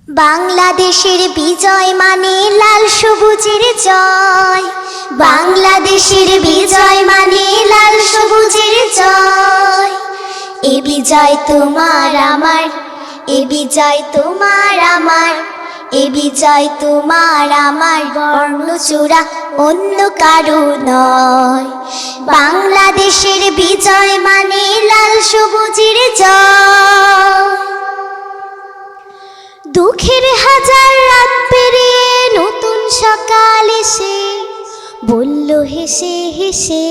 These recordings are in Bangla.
বাংলাদেশের বিজয় মানে লাল সবুজের জয়। বাংলাদেশের বিজয় মানে লাল সবুজের জয়। এ বিজয় তোমার আমার, এ বিজয় তোমার আমার, এ বিজয় তোমার আমার, বর্ণচূড়া অন্য কারো নয়। বাংলাদেশের বিজয় মানে লাল সবুজের জয়। দুঃখের হাজার রাত পেরিয়ে নতুন সকাল এসে বলল হেসে হেসে,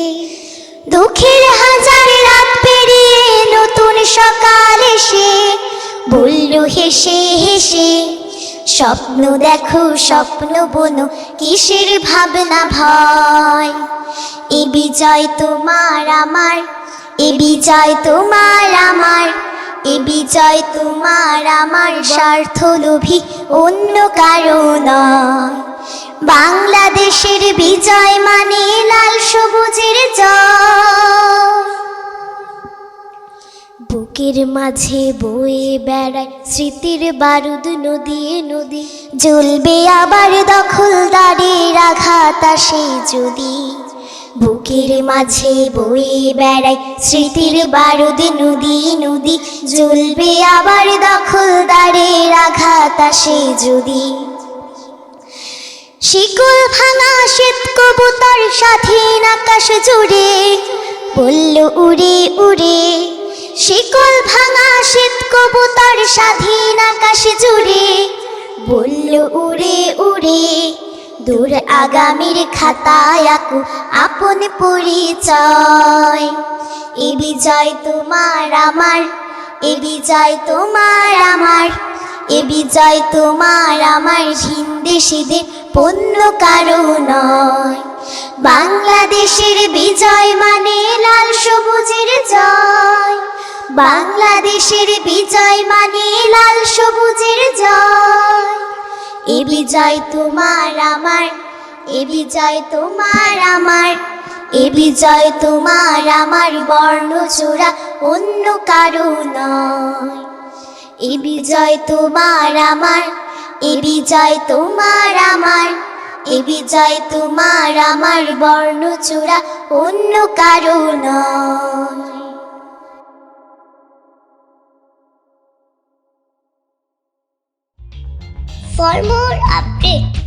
দুঃখের হাজার রাত পেরিয়ে নতুন সকাল এসে বলল হেসে হেসে, স্বপ্ন দেখো স্বপ্ন বোনো কিসের ভাবনা ভয়। এ বিজয় তোমার আমার, এ বিজয় তোমার আমার, এ বিজয় তোমার আমার, স্বার্থলোভী অন্য কারো নয়। বাংলাদেশের বিজয় মানে লাল সবুজের জয়। বুকের মাঝে বয়ে বেড়ায় স্মৃতির বারুদ নদিয়ে নদী, জ্বলবে আবার দখলদারের আঘাত আসে যদি। বুকের মাঝে বয়ে বেড়ায় স্মৃতির বারুদ নদী নদী, জ্বলবে আবার দখলদারের আঘাত আসে যদি। শিকল ভাঙা শ্বেত কবুতর স্বাধীন আকাশ জুড়ে বলল উড়ে উড়ে, শিকল ভাঙা শ্বেত কবুতর স্বাধীন আকাশ জুড়ে বলল উড়ে উড়ে। দূর আগামীর খাতায় আঁকো আপন পরিচয়। এ বিজয় তোমার আমার, এ বিজয় তোমার আমার, এ বিজয় তোমার আমার, ভিনদেশীদের পণ্য কারো নয়। বাংলাদেশের বিজয় মানে লাল সবুজের জয়। বাংলাদেশের বিজয় মানে লাল সবুজের জয়। এ বিজয় তোমার আমার, এ বিজয় তোমার আমার, এ বিজয় তোমার আমার, বর্ণচূড়া অন্য কারো নয়। এ বিজয় তোমার আমার, এ বিজয় তোমার আমার, এ বিজয় তোমার আমার, বর্ণচূড়া অন্য কারো নয়। For more updates,